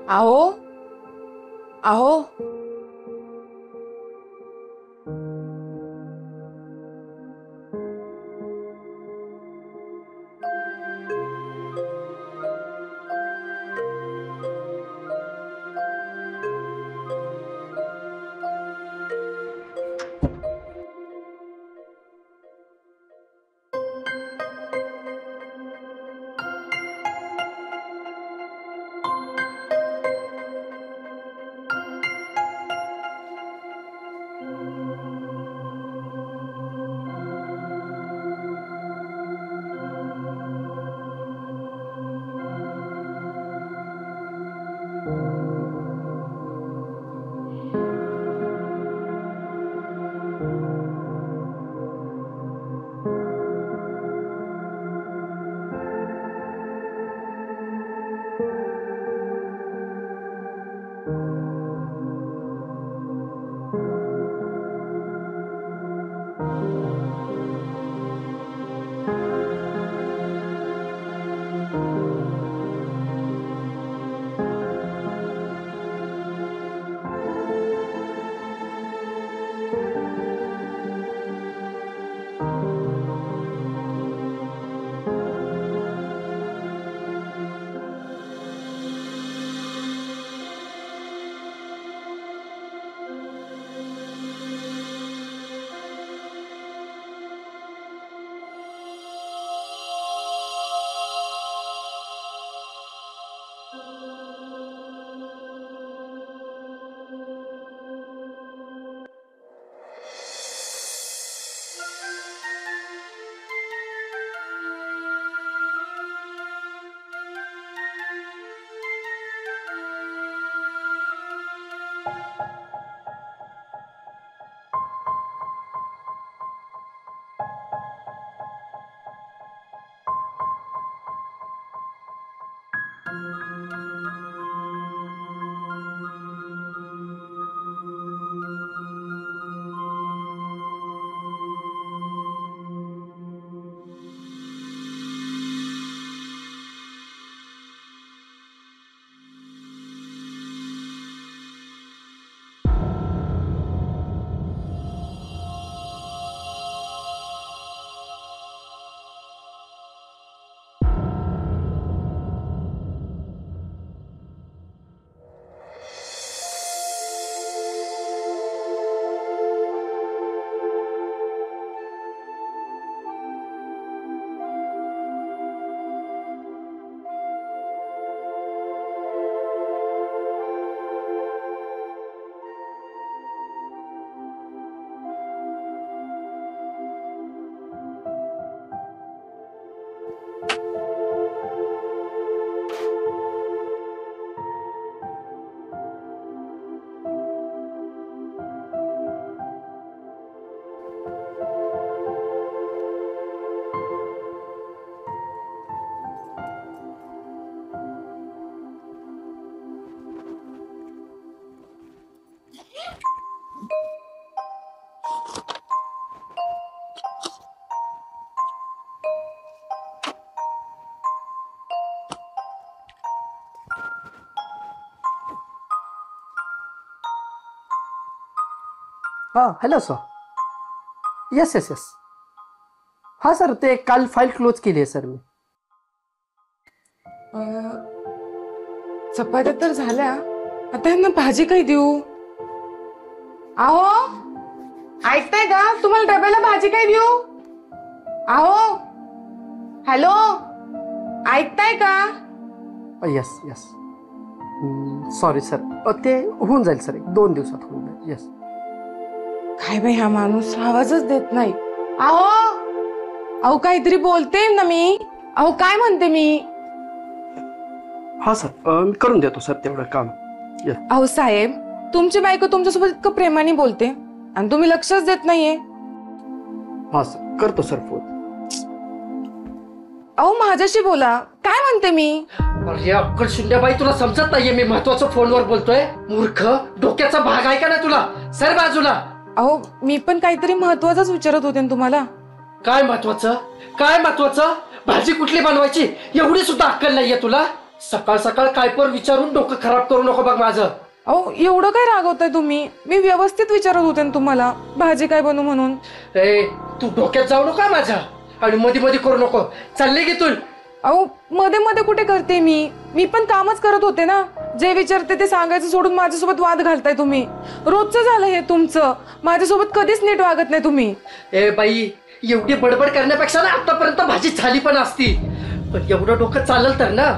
अहो अहो हाँ hello sir. Yes yes yes. हाँ सर ते काल फाईल क्लोज केली आहे सर मी. चपात्या तर झाल्या, आता यांना भाजी काय देऊ? अहो ऐकताय का? तुम्हाला डब्याला भाजी काय देऊ? अहो हॅलो ऐकताय का? Yes yes. सॉरी सर, ते होऊन जाईल सर, 1-2 दिवसात होऊन जाईल. यस. काय बाई हा माणूस आवाजच देत नाही. अहो अहो काहीतरी बोलते ना मी. अहो काय म्हणते मी? हा सर, मी करून देतो सर तेवढं काम. अहो साहेब, तुमची बायको तुमच्यासोबत इतकं प्रेमाने बोलते आणि तुम्ही लक्षच देत नाहीये. हा सर, करतो सर फोन. अहो माझ्याशी बोला, काय म्हणते मी? अरे अक्कल शून्यबाई, तुला समजत नाहीये मी महत्वाचं फोनवर बोलतोय? मूर्ख, डोक्याचा भाग आहे का ना तुला? सर बाजूला. अहो मी पण काहीतरी महत्वाचंच विचारत होते ना तुम्हाला. काय महत्वाचं? काय महत्वाचं? भाजी कुठली बनवायची एवढी सुद्धा अक्कल नाहीये तुला? सकाळ सकाळ काय पण विचारून डोकं खराब करू नको बघ माझं. अहो एवढं काय रागवताय तुम्ही? मी व्यवस्थित विचारत होते ना तुम्हाला भाजी काय बनवू म्हणून. ए तू डोक्यात जाऊ नका माझ्या आणि मध्ये मध्ये करू नको. चालले की तू. अहो मध्ये मध्ये कुठे करते मी पण कामच करत होते ना. जे विचारते ते सांगायचं सोडून माझ्यासोबत वाद घालताय तुम्ही. रोजचं झालं हे तुमचं. माझ्यासोबत कधीच नीट वागत नाही तुम्ही. ए बाई एवढी बडबड करण्यापेक्षा ना आतापर्यंत भाजी झाली पण असती. पण एवढं डोकं चालेल तर ना.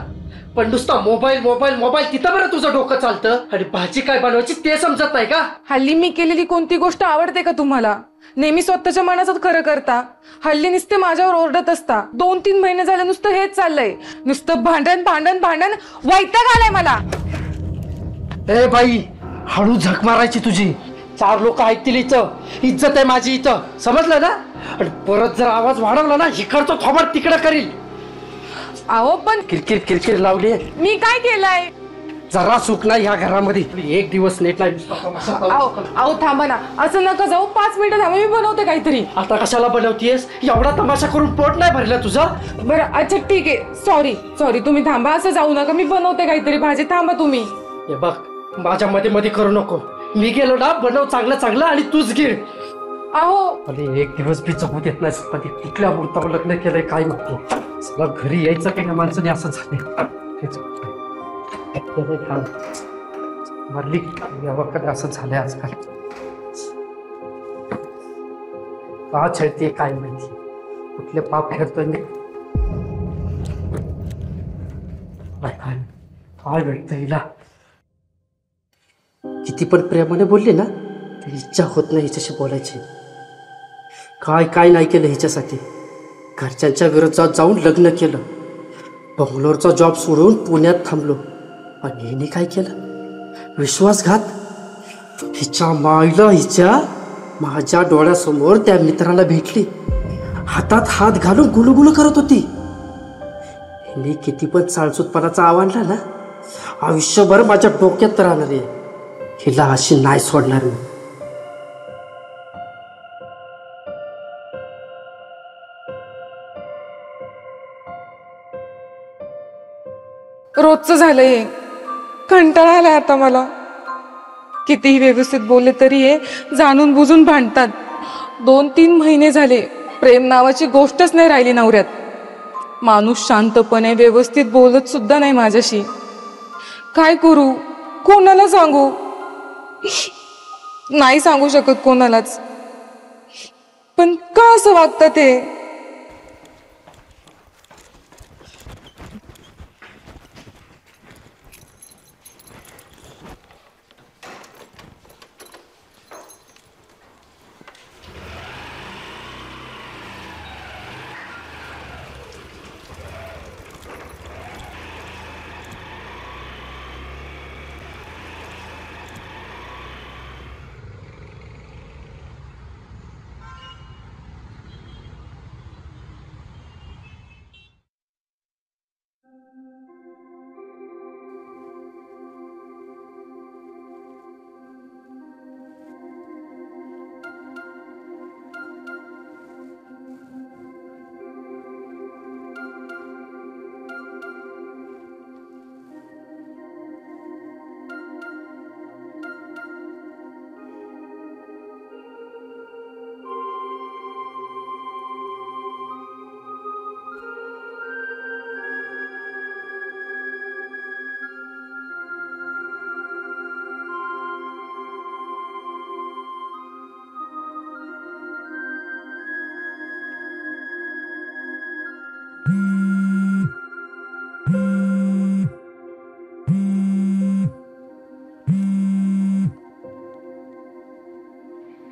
पण नुसता मोबाईल मोबाईल मोबाईल तिथं बरं तुझं डोकं चालतं आणि भाजी काय बनवायची ते समजत नाही का? हल्ली मी केलेली कोणती गोष्ट आवडते का तुम्हाला? नेहमी स्वतःच्या मनाचं खरं करता. हल्ली नुसते माझ्यावर ओरडत असता. 2-3 महिने झाले नुसतं हेच चाललंय. नुसतं भांडण भांडण भांडण. वैताग आलाय मला. ए बाई हळू झक मारायची तुझी. 4 लोक ऐकतील इथं. इज्जत आहे माझी इथं, समजलं ना? आणि परत जर आवाज वाढवला ना इकडचं थोबड तिकडं करील. अहो पण किरकिर किरकिर लावली. मी काय केलंय? जरा सुख नाही ह्या घरामध्ये. एक दिवस नेट नाही. अहो थांबा ना. असं नका जाऊ. 5 मिनिटं थांबा. मी बनवते काहीतरी. आता कशाला बनवतीयस? एवढा तमाशा करून पोट नाही भरलं तुझं? बरं अच्छा ठीक आहे. सॉरी तुम्ही थांबा. असं जाऊ नका. मी बनवते काहीतरी भाजी. थांबा तुम्ही. हे बघ माझ्या मध्ये मध्ये करू नको. मी गेलो ना बनव चांगलं चांगलं आणि तूच गिळ. अहो अरे एक दिवस बी जमू देत नाही. कधी कुठल्या मुहूर्तावर लग्न केलंय काय माहिती. सगळं घरी यायचं की माणसाने असं झालंय. मरली कधी असं झालंय आजकाल. का छळते काय माहिती. कुठले पाप खेळतोय मी. काय भेटतं हिला. किती पण प्रेमाने बोलली ना तरी इच्छा होत नाही हिच्याशी बोलायची. काय काय नाही केलं हिच्यासाठी. घरच्यांच्या विरोधात जाऊन लग्न केलं. बंगलोरचा जॉब सोडून पुण्यात थांबलो. आणि हिने काय केलं? विश्वासघात. हिच्या माईला हिच्या माझ्या डोळ्यासमोर त्या मित्राला भेटली. हातात हात घालून गुलुगुलू करत होती. हिने किती पण चाळचूतपणाचा आवडला ना आयुष्यभर माझ्या डोक्यात राहणार आहे. हिला अशी नाही सोडणार मी. रोजचं झालंय. कंटाळा आलाय आता मला. कितीही व्यवस्थित बोलले तरी हे जाणून बुजून भांडतात. 2-3 महिने झाले प्रेम नावाची गोष्टच नाही राहिली नवऱ्यात. माणूस शांतपणे व्यवस्थित बोलत सुद्धा नाही माझ्याशी. काय करू? कोणाला सांगू? नाही सांगू शकत कोणालाच. पण का असं वागतं ते?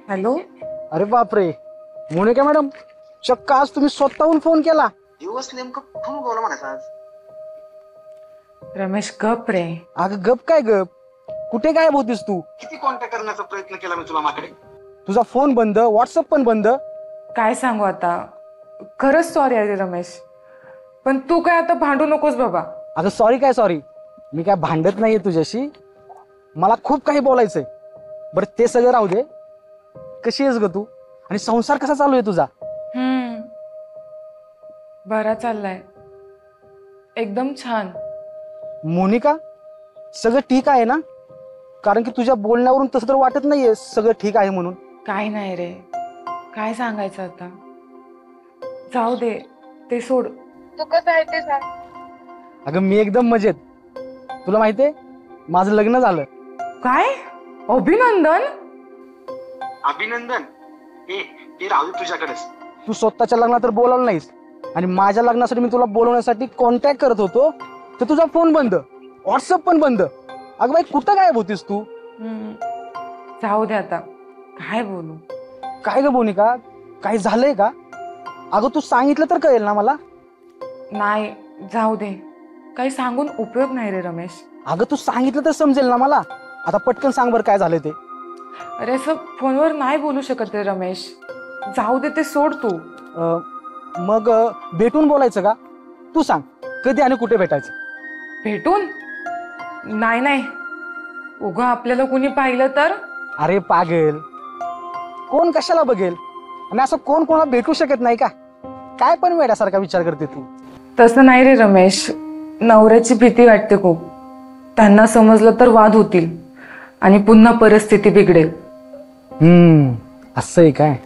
हॅलो. अरे बापरे मोनिका मॅडम, चक्क आज तुम्ही स्वतःहून फोन केला. दिवस नेमकं फोन बोला म्हणायचं आज. रमेश गप रे. अगं गप काय गप, कुठे गायब होतीस तू? किती कॉन्टॅक्ट करण्याचा प्रयत्न केला मी तुला माझ्याकडे. तुझा फोन बंद, व्हॉट्सअप पण बंद. काय सांगू आता. खरंच सॉरी अरे रमेश. पण तू काय आता भांडू नकोस बाबा. अगं सॉरी काय सॉरी, मी काय भांडत नाहीये तुझ्याशी. मला खूप काही बोलायचंय. बरं ते सगळं राहू दे. कशी आहेस ग तू? आणि संसार कसा चालू आहे तुझा? बरा चाललाय एकदम छान. मोनिका, सगळं ठीक आहे ना? कारण की तुझ्या बोलण्यावरून तसं तर वाटत नाहीये सगळं ठीक आहे म्हणून. काय नाही रे, काय सांगायचं आता. जाऊ दे, ते सोड. तू कसं आहे ते सांग. अगं मी एकदम मजेत. तुला माहितीये माझं लग्न झालं. काय? अभिनंदन. अभिनंदन. हे राहू दे तुझ्याकडेच. तू स्वतःच्या लग्नात तर बोलावलं नाहीस आणि माझ्या लग्नासाठी मी तुला बोलवण्यासाठी कॉन्टॅक्ट करत होतो तर तुझा फोन बंद, व्हॉट्सअप पण बंद. अगं बाई कुठं गायब होतीस तू? जाऊ दे आता, काय बोलू. काय ग मोनिका, काय झालंय का? अगं तू सांगितलं तर कळेल ना मला. नाही, जाऊ दे, काही सांगून उपयोग नाही रे रमेश. अगं तू सांगितलं तर समजेल ना मला. आता पटकन सांग बरं काय झालंय ते. अरे असं फोनवर नाही बोलू शकत रे रमेश. जाऊ दे, ते सोड तू. मग भेटून बोलायचं का? तू सांग कधी आणि कुठे भेटायचं? भेटून? नाही नाही, उगा आपल्याला कुणी पाहिलं तर. अरे पागल, कोण कशाला बघेल? आणि असं कोण कोणाला भेटू शकत नाही का? काय पण वेड्यासारखा विचार करते तू. तसं नाही रे रमेश, नवऱ्याची भीती वाटते खूप. त्यांना समजलं तर वाद होतील आणि पुन्हा परिस्थिती बिघडेल. असं आहे काय?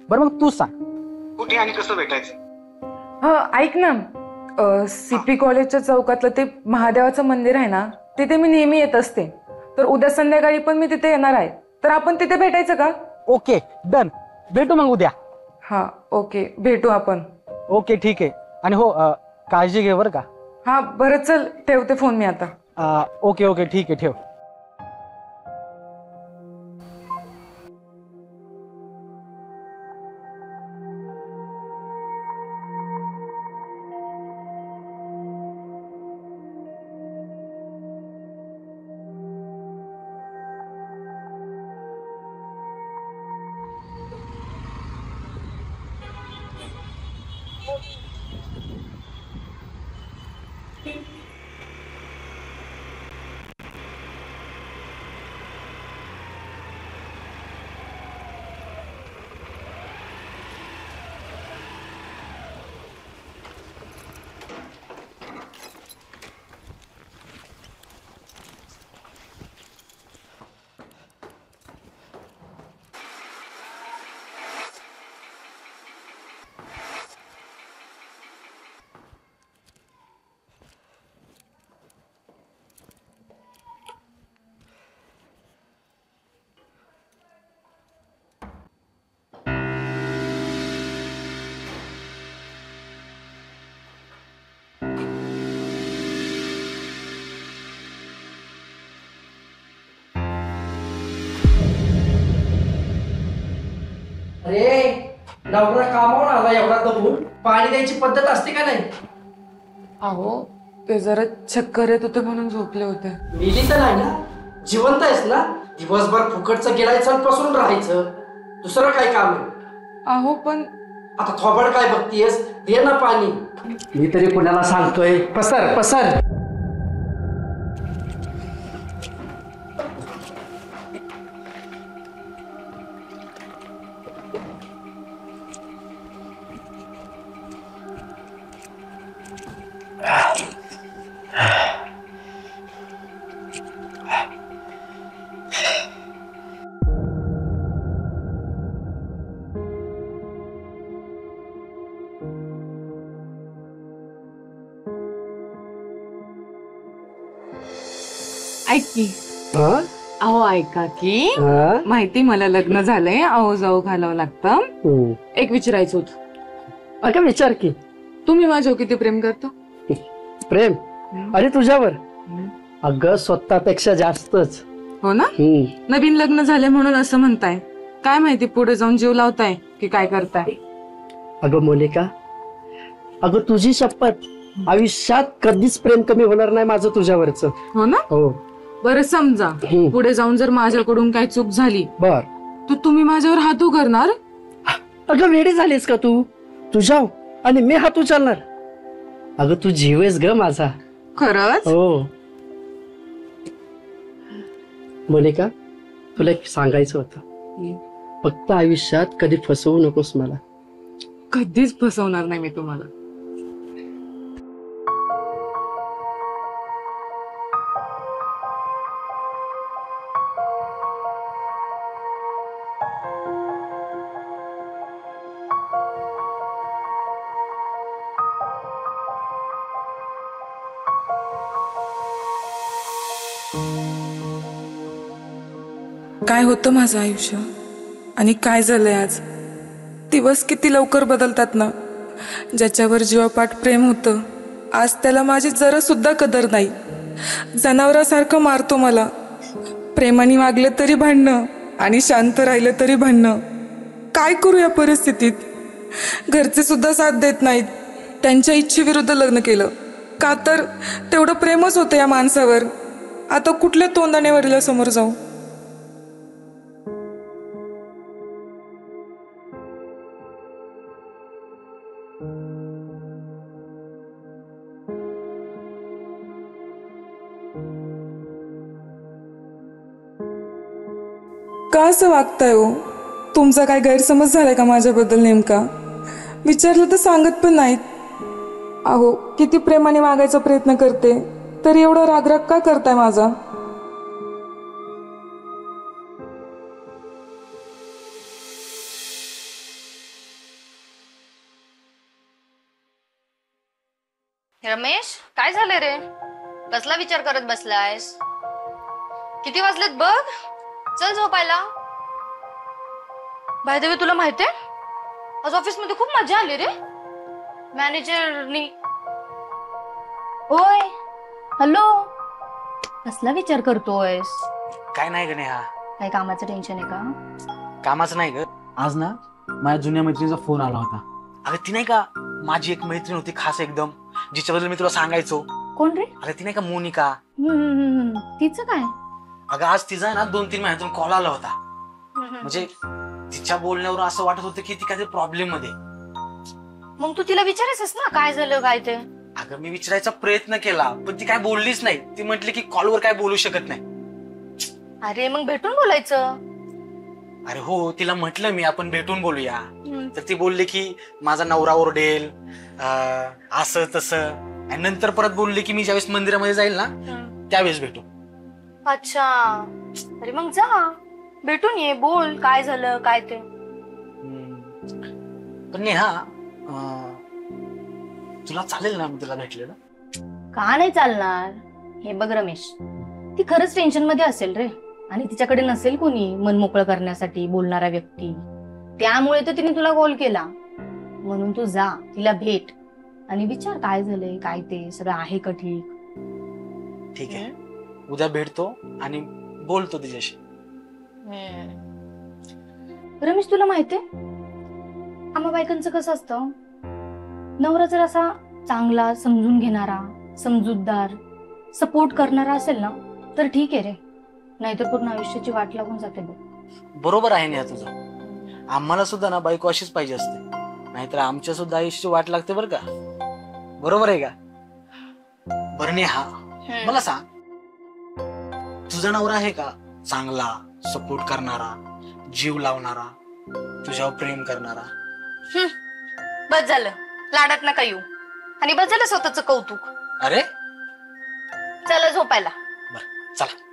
बरं मग तू सांग कुठे आणि कसं भेटायचं? हा ऐक ना, सीपी कॉलेजच्या चौकातलं ते महादेवाचं मंदिर आहे ना, तिथे मी नेहमी येत असते. तर उद्या संध्याकाळी पण मी तिथे येणार आहे, तर आपण तिथे भेटायचं का? ओके डन, भेटू मग उद्या. हा ओके, भेटू आपण. ओके ठीक आहे. आणि हो काळजी घे बरं का. हा बरं, चल ठेवते फोन मी आता. ओके ओके ठीक आहे, ठेव. अरे नवरा कामावर आला एवढा दमून, पाणी द्यायची पद्धत असते का नाही? अहो ते जरा चक्कर येत होते म्हणून झोपले होते. मिली तर नाही ना, जिवंत आहेस ना? दिवसभर फुकटचं गिळायचं आणि पसरून राहायचं, दुसरं काय काम आहे? अहो पण आता थोबड काय बघतीयस, दे ना पाणी. मी तरी कुणाला सांगतोय, पसर पसर. ऐक की, अहो ऐका की, माहिती मला लग्न झालंय, अहो जाऊ घालावं लागतं. एक विचारायचं होतं. अगं विचार की. तुम्ही माझ्यावर किती प्रेम करता? प्रेम? अरे तुझ्यावर? अगं स्वतःपेक्षा जास्तच. हो ना? नवीन लग्न झाले म्हणून असं म्हणताय, काय माहिती पुढे जाऊन जीव लावताय की काय करताय. अगं मोनिका, अगं तुझी शपथ, आयुष्यात कधीच प्रेम कमी होणार नाही माझं तुझ्यावरचं. हो ना? हो. बरं समजा पुढे जाऊन जर माझ्याकडून काय चूक झाली बर, तर तुम्ही माझ्यावर हात उगारणार? अगं वेडी झालीस का तू? तुझ्या आणि मी हात उचलणार? अगं तू जीव आहेस ग माझा. खरंच? हो. मोनिका, तुला एक सांगायचं होतं, फक्त आयुष्यात कधी फसवू नकोस मला. कधीच फसवणार नाही मी तुम्हाला. काय होतं माझं आयुष्य आणि काय झालंय आज. दिवस किती लवकर बदलतात ना. ज्याच्यावर जीवापाठ प्रेम होतं आज त्याला माझी जरा सुद्धा कदर नाही. जनावरासारखं मारतो मला. प्रेमाने वागले तरी भांडणं आणि शांत राहिलं तरी भांडणं. काय करू या परिस्थितीत. घरचे सुद्धा साथ देत नाहीत. त्यांच्या इच्छेविरुद्ध लग्न केलं का तर तेवढं प्रेमच होतं या माणसावर. आता कुठल्या तोंडाने वडिला समोर जाऊ. का असं वागताय हो. तुमचा काय गैरसमज झालाय का माझ्याबद्दल नेमका. विचारलं तर सांगत पण नाहीत. अहो किती प्रेमाने वागायचा प्रयत्न करते तरी एवढा रागराग का करताय माझा. रमेश, काय झालं रे? कसला विचार करत बसलायस? किती वाजलेत बघ. चल झोपायला. बाय द वे तुला माहितीये आज ऑफिस मध्ये खूप मजा आली रे. मॅनेजरनी. ओय हॅलो, कसला विचार करतोयस? काय नाही ग नेहा. काय कामाचं टेन्शन आहे का? कामाचं नाही ग. आज ना माझ्या जुन्या मैत्रिणीचा फोन आला होता. अगं ती नाही का माझी एक मैत्रीण होती खास एकदम, जिच्याबद्दल मी तुला सांगायचो. कोण रे? अरे ती नाही का मोनिका. तिचं काय? अगं आज तिचा ना 2-3 महिन्यातून कॉल आला होता. म्हणजे तिच्या बोलण्यावर असं वाटत होतं की ती काहीतरी प्रॉब्लेम मध्ये. मग तू तिला विचारायचंस ना काय झालं काय ते. अगं मी विचारायचा प्रयत्न केला पण ती काय बोललीच नाही. ती म्हटली की कॉलवर काय बोलू शकत नाही. अरे मग भेटून बोलायचं. अरे हो, तिला म्हटलं मी आपण भेटून बोलूया. तर ती बोलली की माझा नवरा ओरडेल असं तसं. आणि नंतर परत बोलली की मी ज्यावेळेस मंदिरामध्ये जाईल ना त्यावेळेस भेटू. अच्छा. अरे मग जा भेटून ये, बोल काय झालं काय ते. पण नेहा तुला चालेल ना मी तुला भेटलेलं? का नाही चालणार. हे बघ रमेश, ती खरंच टेन्शन मध्ये असेल रे आणि तिच्याकडे नसेल कोणी मन मोकळं करण्यासाठी बोलणारा व्यक्ती. त्यामुळे तर तिने तुला कॉल केला. म्हणून तू जा तिला भेट आणि विचार काय झालंय काय ते सगळं आहे का ठीक. ठीक आहे, उद्या भेटतो आणि बोलतो तिच्याशी. रमेश तुला माहितीये आम्हा बायकांचं कसं असतं, नवरा जर असा चांगला समजून घेणारा समजूतदार सपोर्ट करणारा असेल ना तर ठीक आहे रे, नाहीतर पूर्ण आयुष्याची वाट लागून जाते बघ. बरोबर आहे नेहा तुझं. आम्हाला सुद्धा ना बायको अशीच पाहिजे असते, नाहीतर आमच्या सुद्धा आयुष्याची वाट लागते बरं का. बरोबर आहे का? बरं नेहा मला सांग, तुझा नवरा आहे का चांगला सपोर्ट करणारा जीव लावणारा तुझ्यावर प्रेम करणारा? बस झालं, लाडात नका येऊ आणि बस झालं स्वतःच कौतुक. अरे चला झोपायला. बर चला.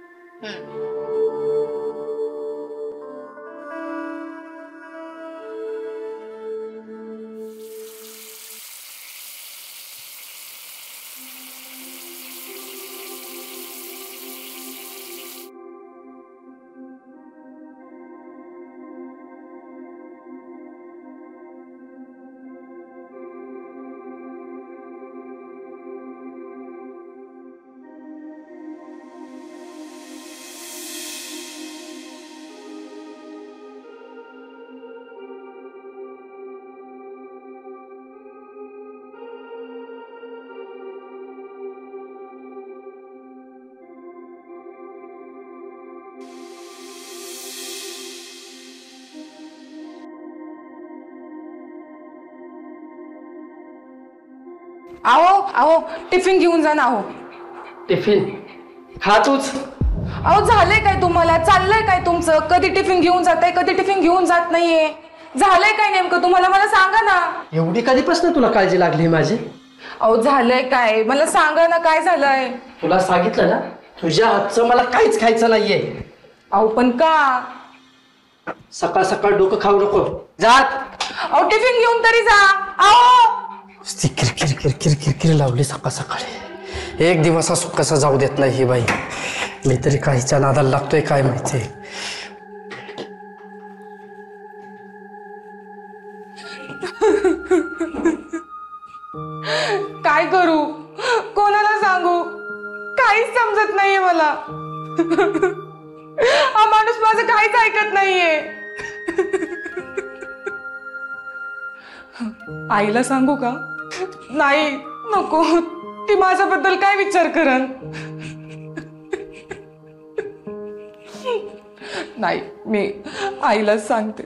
अहो अहो टिफिन घेऊन जा ना. अहो टिफिन खा तूच. अहो झालंय काय तुम्हाला, चाललंय काय तुमचं? कधी टिफिन घेऊन जाताय कधी टिफिन घेऊन जात नाहीये. झालंय काय नेमकं तुम्हाला, मला सांगा ना. एवढी कधीपासून तुला काळजी लागली माझी? अहो झालंय काय मला सांगा ना, काय झालंय? तुला सांगितलं ना तुझ्या हातचं मला काहीच खायचं नाहीये. अहो पण का? सकाळ सकाळ डोकं खाऊ नको. जात. अहो टिफिन घेऊन तरी जा. अहो किरकिर किरकिर किरकिर लावली सकाळ सकाळी. एक दिवस असं कसा जाऊ देत नाही ही बाई. मी तरी काहीच्या नादाला लागतोय काय माहिती. कोणाला सांगू? काहीच समजत नाहीये मला. हा माणूस माझं काहीच ऐकत नाहीये. आईला सांगू का? नाही, नको. ती माझ्याबद्दल काय विचार करन? नाही, मी आईलाच सांगते.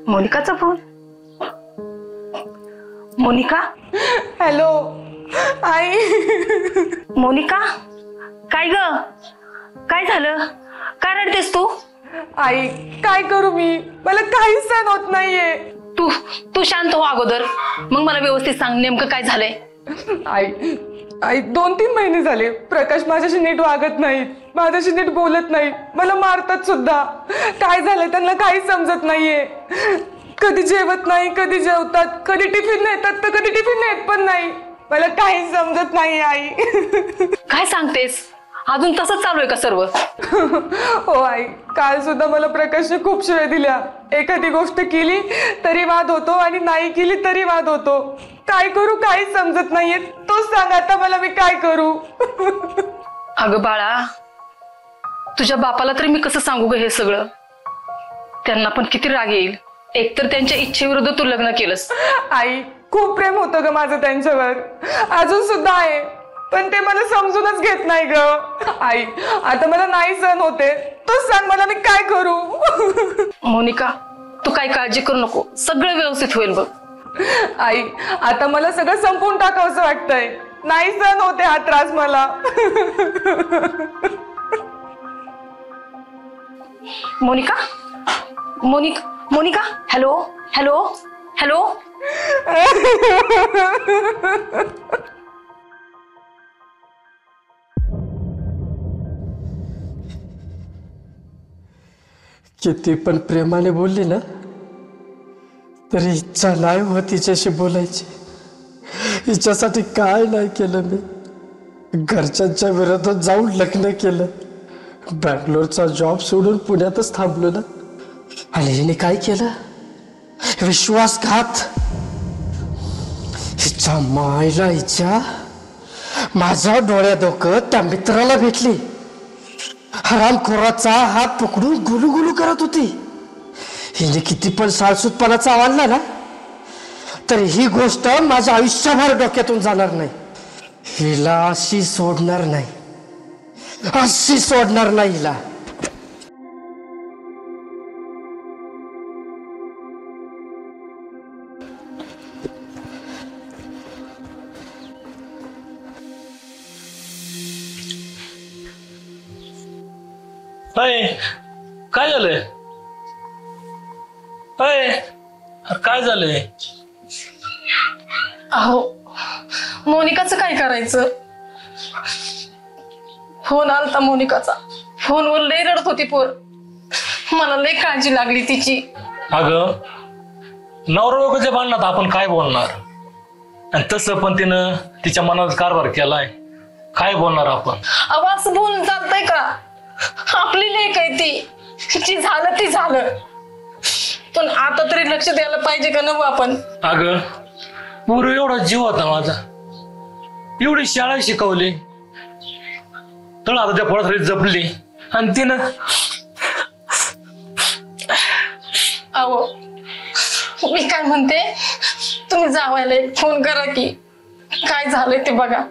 मोनिकाचा फोन. मोनिका. हॅलो आई. मोनिका, काय ग? काय झालं? काय रडतेस तू? आई, काय करू मी? मला काहीच सहन होत नाहीये. तू तू शांत हो अगोदर, मग मला व्यवस्थित सांग नेमकं काय झालंय. आई आई 2-3 महिने झाले प्रकाश माझ्याशी नीट वागत नाहीत, माझ्याशी नीट बोलत नाही, मला मारतात सुद्धा. काय झालंय त्यांना काहीच समजत नाहीये. कधी जेवत नाही, कधी जेवतात, कधी टिफिन नेतात तर कधी टिफिन नेत पण नाही. मला काहीच समजत नाही आई. काय सांगतेस? अजून तसंच चालू आहे का सर्व? हो आई, काल सुद्धा मला प्रकाशने खूप शिव्या दिल्या. एखादी गोष्ट केली तरी वाद होतो आणि नाही केली तरी वाद होतो. काय करू काहीच समजत नाहीये. तूच सांग आता मला, मी काय करू? अगं बाळा, तुझ्या बापाला तरी मी कसं सांगू ग हे सगळं? त्यांना पण किती राग येईल. एकतर त्यांच्या इच्छेविरुद्ध तू लग्न केलंस. आई, खूप प्रेम होतं ग माझं त्यांच्यावर, अजून सुद्धा आहे, पण ते मला समजूनच घेत नाही ग. आई, आता मला नाही सहन होते. तूच सांग मला, मी काय करू? मोनिका, तू काही काळजी करू नको, सगळं व्यवस्थित होईल बघ. आई, आता मला सगळं संपवून टाकावं असं वाटतंय. नाही सहन होते हा त्रास मला. Monika, Monika, Monika, hello hello hello. किती पण प्रेमाने बोलली ना तरी इच्छा नाही होत तिच्याशी बोलायची. हिच्यासाठी काय नाही केलं मी. घरच्यांच्या विरोधात जाऊन लग्न केलं, बँगलोरचा जॉब सोडून पुण्यातच थांबलो ना. आणि हिने काय केलं? विश्वासघात. हिच्या मायला, हिच्या माझ्या डोळ्या डोकं त्या मित्राला भेटली. हरामखोराचा हात पकडून गुलू गुलू करत होती. हिने किती पण साळसूतपणाचा आवडला ना तर ही गोष्ट माझ्या आयुष्यभर डोक्यातून जाणार नाही. हिला अशी सोडणार नाही, अशी सोडणार नाही हिला. काय झालंय? काय झालंय? अहो, मोनिकाचं काय करायचं? फोन आलता मोनिकाचा. फोनवर लय रडत होती पोर. मला लय काळजी लागली तिची. अगं, नवरा बायकोच्या भांडणात आपण काय बोलणार? आणि तसं पण तिनं तिच्या मनात कारभार केलाय, काय बोलणार आपण? अहो, असं बोलून चालतंय का? आपली लेक आहे ती. जी झालं ती झालं, पण आता तरी लक्ष द्यायला पाहिजे का नको आपण? अगं, पूर्वी एवढा जीव होता माझा, एवढी शाळा शिकवली, तर आता त्या पोरासाठी जपली आणि तिनं. अहो, मी काय म्हणते, तुम्ही जावायला एक फोन करा की काय झालंय ते बघा.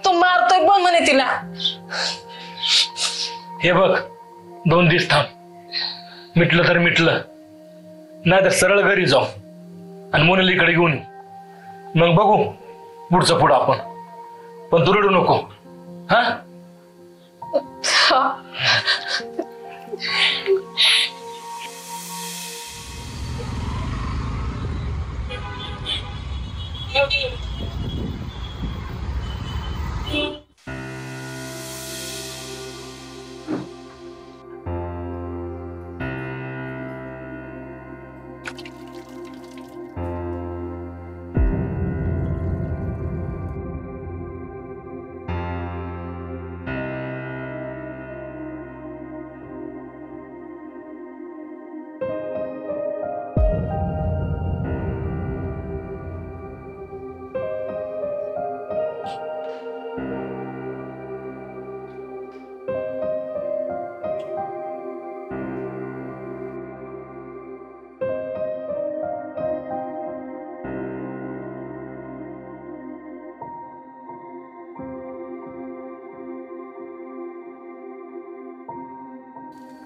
तो मारतोय पण म्हणे तिला. हे बघ, 2 दिवस थांब, मिटलं तर मिटलं, नाही तर सरळ घरी जाऊ आणि मुलीकडे घेऊन येऊ. मग बघू पुढचं पुढं आपण. पण तू रडू नको, हा?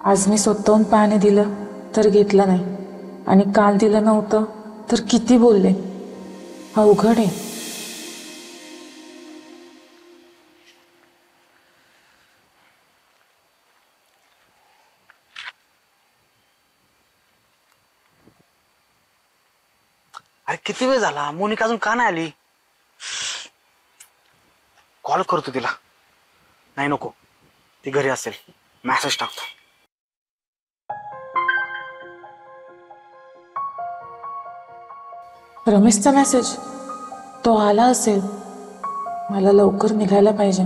आज मी स्वतःहून पाणी दिलं तर घेतलं नाही, आणि काल दिलं नव्हतं तर किती बोलले. अवघड आहे. अरे किती वेळ झाला, मोनिका अजून का नाही आली? कॉल करतो तिला. नाही नको, ती घरी असेल, मेसेज टाकतो. रमेशचा मेसेज तो आला असेल. मला लवकर निघायला पाहिजे.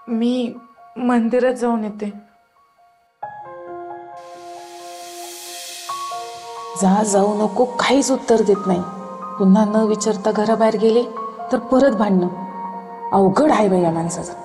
मी मंदिरात जाऊन येते. जाऊ नको काहीच उत्तर देत नाही. पुन्हा न विचारता घराबाहेर गेले तर परत भांडणं. अवघड आहे बाई या माणसाचं.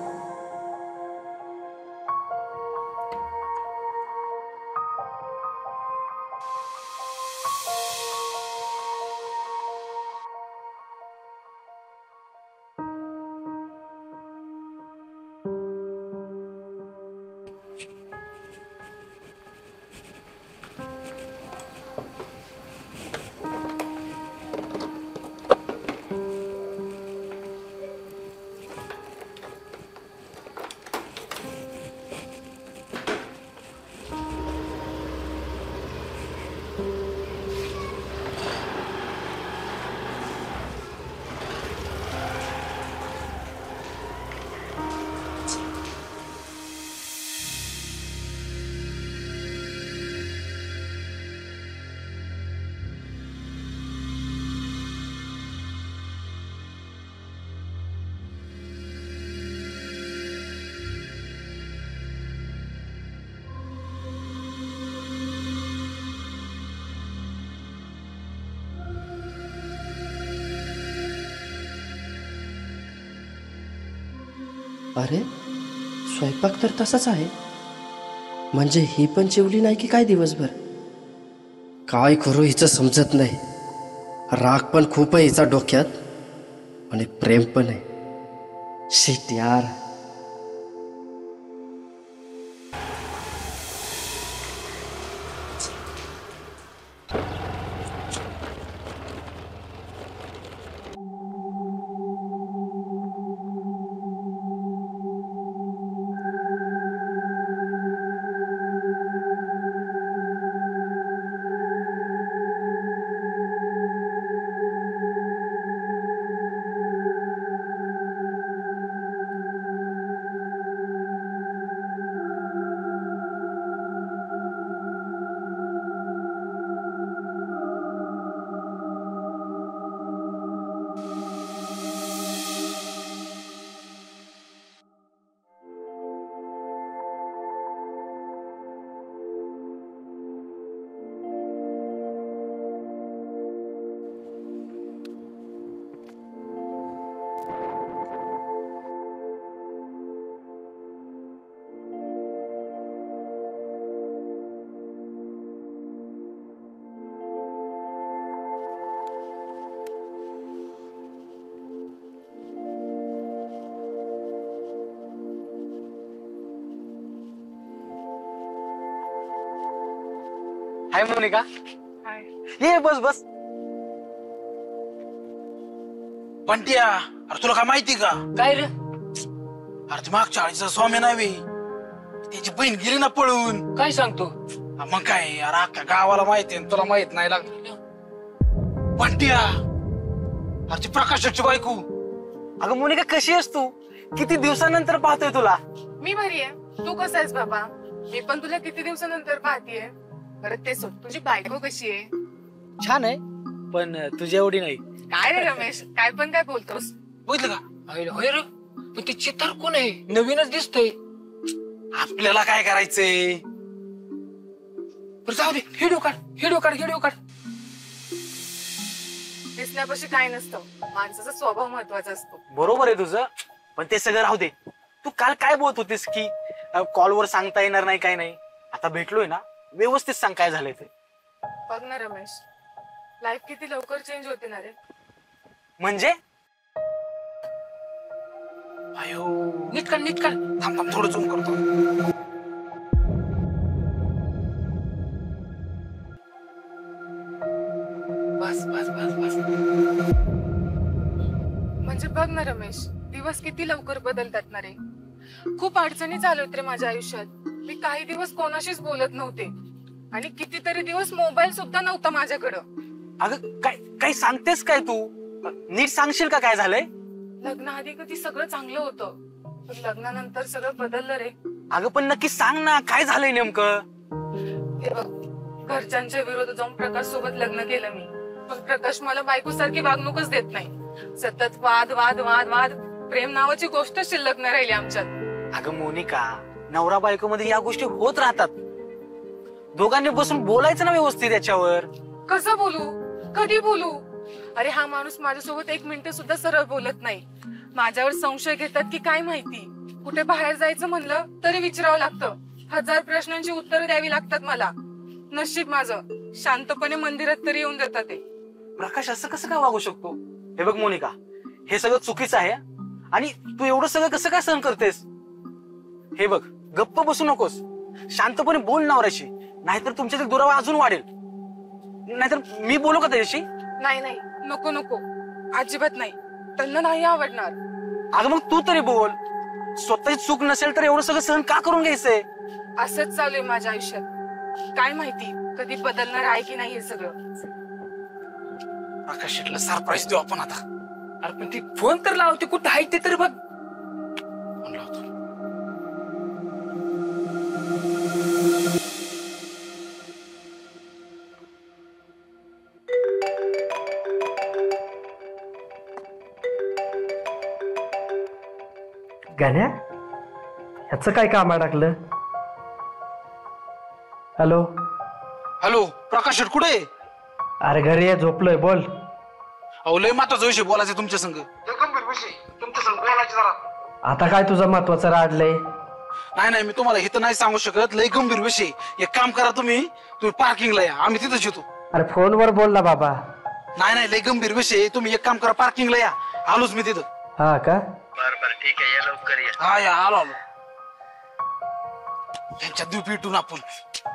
अरे स्वयंपाक तर तसाच आहे. म्हणजे ही पण जेवली नाही की काय दिवसभर? काय करू हिचं समजत नाही. राग पण खूप आहे हिचा डोक्यात आणि प्रेम पण आहे. शिट यार. हाय मोनिका. ये बस बस. बंटिया, अरे तुला काय माहिती का? काय रे? अरे ते मागच्या आळीचा स्वामी नावे, त्याची बहीण गेली ना पळून. काय सांगतो? मग काय यार, अख्ख्या गावाला माहिती आहे, तुला माहित नाही लागलं. बंटिया, अरे ती प्रकाशाची बायको. अगं मोनिका कशी आहेस तू? किती दिवसानंतर पाहतोय तुला. मी बरी आहे. तू कसा आहेस बाबा? मी पण तुला किती दिवसानंतर पाहतीये. परत ते सोड, तुझी बायको कशी आहे? छान आहे, पण तुझ्या एवढी नाही. काय रे रमेश, काय पण काय बोलतोस? बघितलं का? होय रे, पण ते चितार कोण आहे? नवीनच दिसतंय. आपल्याला काय करायचंय? बरं जाऊ दे, व्हिडिओ काढ. दिसण्यापाशी काय नसतं, माणसाचा स्वभाव महत्वाचा असतो. बरोबर आहे तुझं, पण ते सगळं राहू दे. तू काल काय बोलत होतीस की कॉलवर सांगता येणार नाही, काय नाही. आता भेटलोय ना, व्यवस्थित सांग काय झालंय ते. बघ ना रमेश, लाईफ किती लवकर चेंज होते ना रे. म्हणजे अयो नीट कर नीट कर. थांब थांब थोडं झूम करतो. बस बस बस बस. म्हणजे बघ ना रमेश, दिवस किती लवकर बदलतात ना रे. खूप अडचणी चालू आहेत रे माझ्या आयुष्यात. मी काही दिवस कोणाशीच बोलत नव्हते आणि कितीतरी दिवस मोबाईल सुद्धा नव्हता माझ्याकडं. अगं काय काय सांगतेस काय तू? नीट सांगशील का काय झालंय? लग्नाआधी कधी सगळं चांगलं होतं, पण लग्नानंतर सगळं बदललं रे. अगं पण नक्की सांग ना, काय झालंय नेमकं? हे बघ, घरच्यांच्या विरोधात जाऊन प्रकाश सोबत लग्न केलं मी. पण प्रकाश मला बायकोसारखी वागणूकच देत नाही. सतत वाद वाद वाद वाद. प्रेम नावाची गोष्ट शिल्लक नाही राहिली आमच्यात. अगं मोनिका, नवरा बायको मध्ये या गोष्टी होत राहतात. दोघांनी बसून बोलायचं ना व्यवस्थित याच्यावर. कसं बोलू, कधी बोलू? अरे हा माणूस माझ्यासोबत 1 मिनिट सुद्धा सरळ बोलत नाही. माझ्यावर संशय घेतात की काय माहिती. कुठे बाहेर जायचं म्हणलं तरी विचारावं लागतं. 1000 प्रश्नांची उत्तरं द्यावी लागतात मला. नशीब माझं शांतपणे मंदिरात तरी येऊन जातात ते. प्रकाश असं कसं काय वागू शकतो? हे बघ मोनिका, हे सगळं चुकीचं आहे आणि तू एवढं सगळं कसं काय सहन करतेस? हे बघ, गप्प बसू नकोस, शांतपणे बोल नवऱ्याशी, नाहीतर तुमच्यातील दुरावा अजून वाढेल. नाहीतर मी बोलू का त्याच्याशी? नाही नाही, नको नको, अजिबात नाही. त्यांना नाही आवडणार. अगं मग तू तरी बोल. स्वतःची चूक नसेल तर एवढं सगळं सहन का करून घ्यायचंय? असंच चालू आहे माझ्या आयुष्यात. काय माहिती कधी बदलणार आहे की नाही हे सगळं. प्रकाश शेटला सरप्राईज देऊ आपण आता. अरे पण ती फोन तर लावते, कुठं आहे ते तरी बघ. फोन लावतो. गाण्या, ह्याचं काय काम अडकलं? हॅलो. हॅलो प्रकाश शेट कुठे आहे? अरे घरी आहे, झोपलोय. बोल. अहो लय महत्वाचा विषय बोलायचा तुमच्या संग. गंभीर विषय तुमच्या संग बोलायचं जरा. आता काय तुझं महत्वाचं राडलंय? नाही नाही, मी तुम्हाला इथं नाही सांगू शकत. लय गंभीर विषय. एक काम करा, तुम्ही पार्किंगला या, आम्ही तिथंच येतो. अरे फोनवर बोल ना बाबा. नाही नाही, लय गंभीर विषय. तुम्ही एक काम करा, पार्किंगला या, आलोच मी तिथं. हा का? बरं ठीक आहे, या लवकर या. हा या, आलो आलो. त्यांच्या देऊ पिटून आपण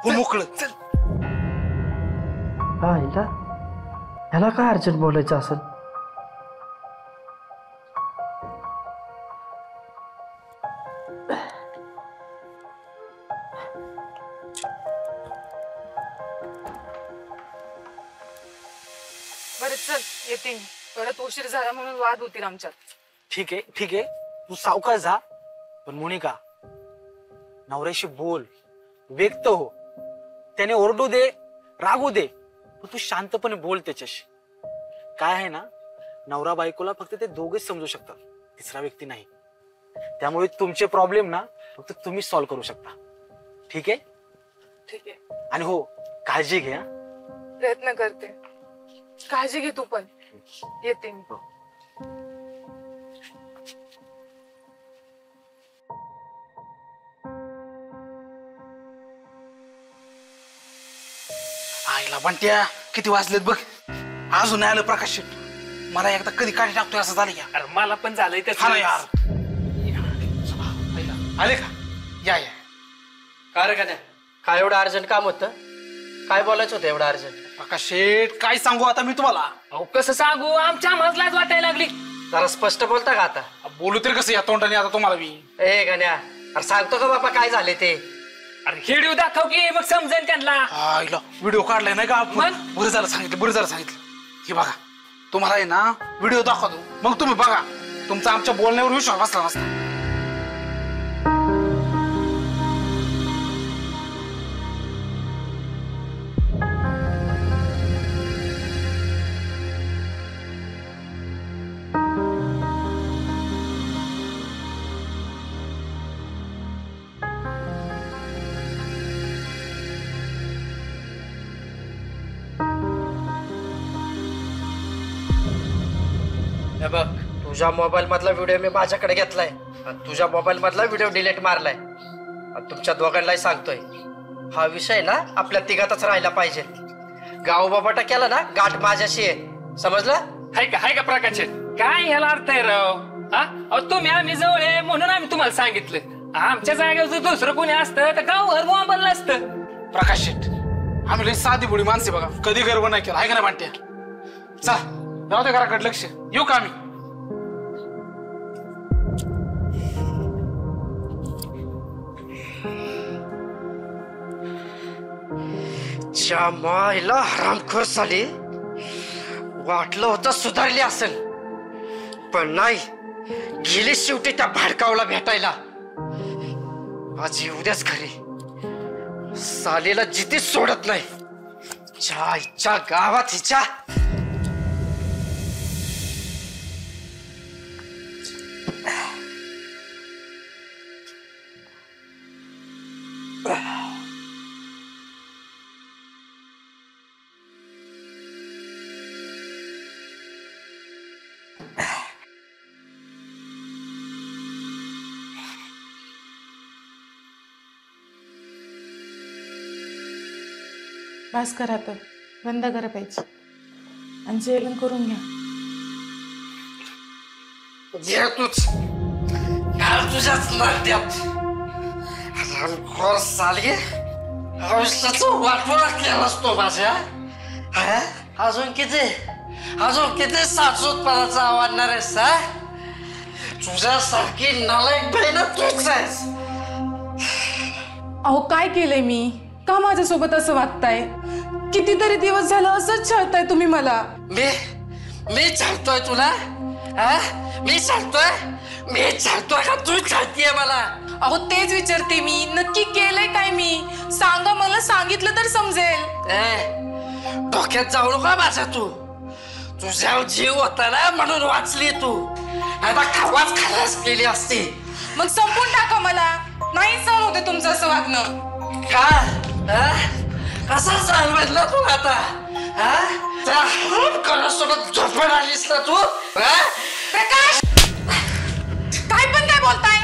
हो मोकळं. चल. हा हिला, ह्याला काय अर्जंट बोलायचं असेल? बरं चल, येते मी. परत उशीर झाला म्हणून वाद होतील आमच्यात. ठीक आहे ठीक आहे, तू सावकाश जा. पण मोनिका, नवऱ्याशी बोल, व्यक्त हो. त्याने ओरडू दे, रागू दे, पण तू शांतपणे बोल त्याच्याशी. काय आहे ना, नवरा बायकोला फक्त ते दोघेच समजू शकतात, तिसरा व्यक्ती नाही. त्यामुळे तुमचे प्रॉब्लेम ना फक्त तुम्ही सॉल्व्ह करू शकता. ठीक आहे? ठीक आहे, आणि हो, काळजी घ्या. प्रयत्न करते. काळजी घे तू पण. येते मी. आईला बंट्या, किती वाजलेत बघ, अजून नाही आलं प्रकाश शेट. मला एकदा कधी काढी टाकतोय असं झालं या. अरे मला पण झालंय हा ना यार. आले का? या या. काय रे गाण्या, काय एवढं अर्जंट काम होतं? काय बोलायचं होतं एवढं अर्जंट? प्रकाश शेट, काय सांगू आता मी तुम्हाला. अहो कसं सांगू, आमच्या मजलाच वाटायला लागली. जरा स्पष्ट बोलता का आता? बोलू तरी कसं या तोंडाने आता तुम्हाला मी. ए गाण्या, अरे सांगतो का बाबा काय झाले ते? अरे व्हिडिओ दाखव की, मग समजेल त्यांना. आईला व्हिडिओ काढलाय नाही का आपण? मग? बरं झालं सांगितलं, बरं झालं सांगितलं. हे बघा, तुम्हाला आहे ना व्हिडिओ दाखवतो, मग तुम्ही बघा. तुमचा आमच्या बोलण्यावर विश्वास बसला नसता. हे बघ, तुझ्या मोबाईल मधला व्हिडिओ मी माझ्याकडे घेतलाय आणि तुझ्या मोबाईल मधला व्हिडिओ डिलीट मारलाय. आणि तुमच्या दोघांनाही सांगतोय, हा विषय ना आपल्या तिघातच राहायला पाहिजे. गाव बाबाटा केला ना गाठ माझ्याशी आहे, समजलं? हाय का प्रकाश काय ह्याला अर्थ आहे राव? अहो तुम्ही आम्ही जवळ आहे म्हणून आम्ही तुम्हाला सांगितलं. आमच्या जागेवर जर दुसरं कोणी असतं तर गावभर बोंबललं असतं. प्रकाश शेट, आम्ही लई साधी बुडी माणसे बघा, कधी गर्व नाही केला, आहे का नाही बांट्या? चल जाऊ दे घराकडे लक्ष, येऊ का आम्ही? च्या मायला हरामखोर साली, वाटलं होतं सुधारली असेल, पण नाही, गेली शेवटी त्या भाडकावला भेटायला. आज येऊद्याच घरी, सालीला जिथे सोडत नाही. च्या गावात हिच्या. बस करा तर, बंद करा पाहिजे आणि जेवण करून घ्या. तुझ्याच नाट्यात हरामखोर साली, आयुष्याचं वाटोळा केलास तो माझ्या. अजून किती सासूतपणाचा आवडणार आहेस? तुझ्यासारखी नालायक बहीण तूच आहेस. अहो काय केलंय मी? का माझ्यासोबत असं वागताय? कितीतरी दिवस झालं असंच छळताय तुम्ही मला. मी छळतोय तुला? मी छळतोय का तू छळतीये मला? अहो तेच विचारते मी, नक्की केलंय काय मी? सांगा मला, सांगितलं तर समजेल. डोक्यात जाऊ नका माझ्या तू. तुझ्यावर जीव होता ना म्हणून वाचली तू, आता खावाच खलास केली असती. मग संपून टाका मला, नाही सहन होते तुमचं असं वागणं. कसा सांगितलं तू आता? सोबत झोपड आलीस ना तू? प्रकाश, काय पण काय बोलताय?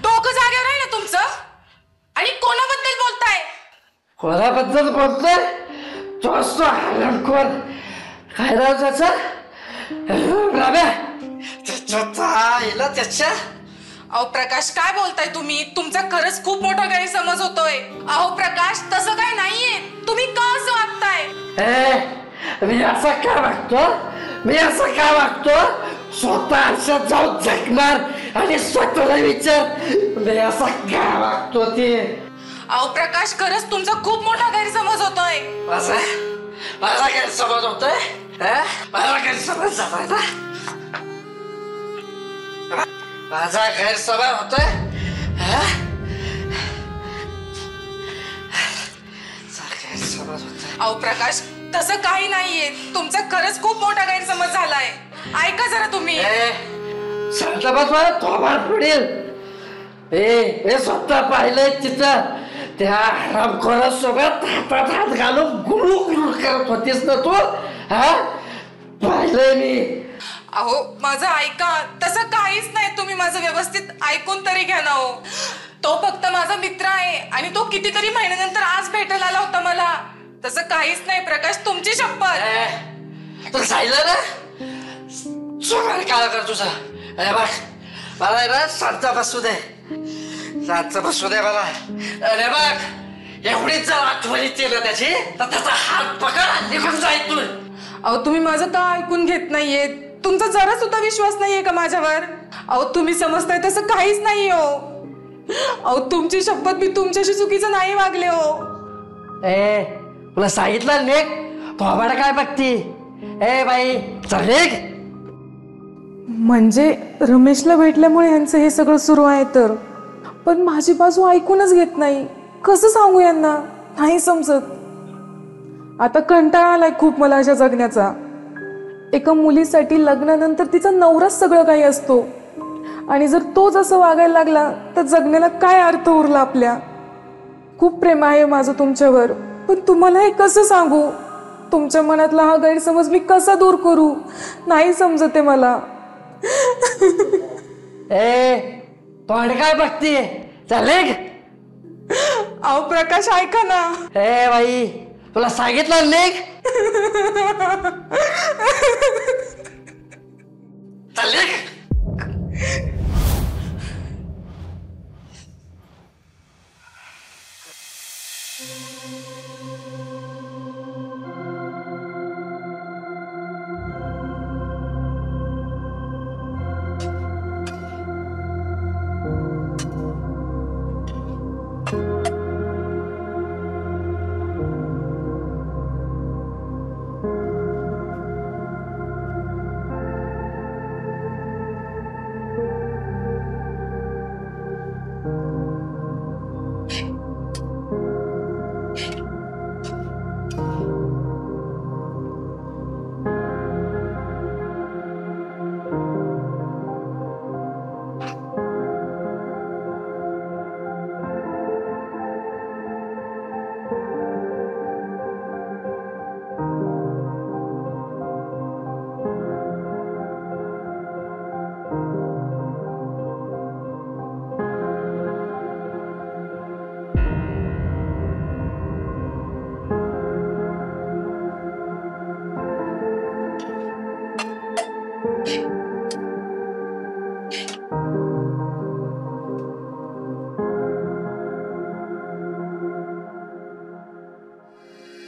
डोकं जागेवर आहे ना तुमचं? आणि कोणाबद्दल बोलताय? कोणाबद्दल बोलतोय? तो असतो हरामखोर. काय राव त्याचं? त्याच्या. अहो प्रकाश, काय बोलताय तुम्ही? तुमचा खरंच खूप मोठा गैरसमज होतोय. अहो प्रकाश, तसं काय नाहीये. तुम्ही का असं वागताय? मी असं का वागतो? स्वतः आरशात जाऊन झकमार आणि स्वतःला विचार, मी असा का वागतो ते. अहो प्रकाश, खरंच तुमचा खूप मोठा गैरसमज होतोय. माझा गैरसमज होतोय? माझा गैरसमज झालाय ना? माझा गैरसमज होतोय? अहो प्रकाश, तसं काही नाहीये. तुमचा खरंच खूप मोठा गैरसमज झालाय. ऐका जरा तुम्ही. थोबाड पडेल. हे स्वतः पाहिलंय तिथं त्या हरामखोरासोबत हातात हात घालून गुलू गुलू करत होतीस ना तू? पाहिलंय मी. अहो माझं ऐका, तसं काहीच नाही. तुम्ही माझं व्यवस्थित ऐकून तरी घ्या ना हो. तो फक्त माझा मित्र आहे आणि तो कितीतरी महिन्यानंतर आज भेटायला आला होता मला. तसं काहीच नाही प्रकाश, तुमची शपथ. तू जायला ना सोनार काळ कर तुझा. अरे बघ, मला आहे ना शांत बसू दे मला. अरे बघ, एवढीच जर आठवण येते ना त्याची तर त्याचा हात पकड निघून जाईल तू. अहो तुम्ही माझं का ऐकून घेत नाहीये? तुमचा जरा सुद्धा विश्वास नाहीये का माझ्यावर? अहो तुम्ही समजताय तसं काहीच नाही हो. अहो तुमची शपथ, मी तुमच्याशी चुकीचं नाही वागले हो. तुला सांगितलं नेक, थोबाड काय बघती? बाई चल नेक. म्हणजे रमेशला भेटल्यामुळे यांचं हे सगळं सुरू आहे तर, पण माझी बाजू ऐकूनच घेत नाही. कसं सांगू यांना? नाही समजत. आता कंटाळा आलाय खूप मला अशा जगण्याचा. एका मुलीसाठी लग्नानंतर तिचा नवराच सगळं काही असतो आणि जर तोच असं वागायला लागला तर जगण्याला काय अर्थ उरला आपल्या? खूप प्रेम आहे माझं तुमच्यावर, पण तुम्हाला हे कसं सांगू? तुमच्या मनातला हा गैरसमज मी कसा दूर करू? नाही समजत आहे मला. तोंड काय बघतीये? चालेल. अहो प्रकाश ऐका ना. बाई तुला सांगितलं नेक. चालले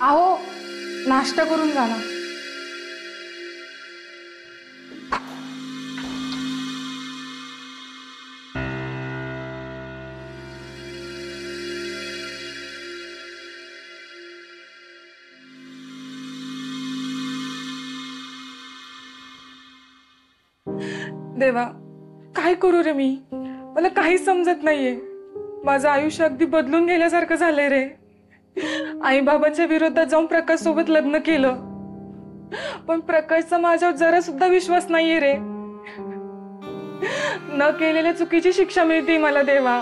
अहो नाश्ता करून जा ना. देवा काय करू रे मी, मला काहीच समजत नाहीये. माझं आयुष्य अगदी बदलून गेल्यासारखं झालंय रे. आई बाबांच्या विरोधात जाऊन प्रकाश सोबत लग्न केलं, पण प्रकाशचा माझ्यावर जरा सुद्धा विश्वास नाहीये रे. न केलेल्या चुकीची शिक्षा मिळते मला देवा.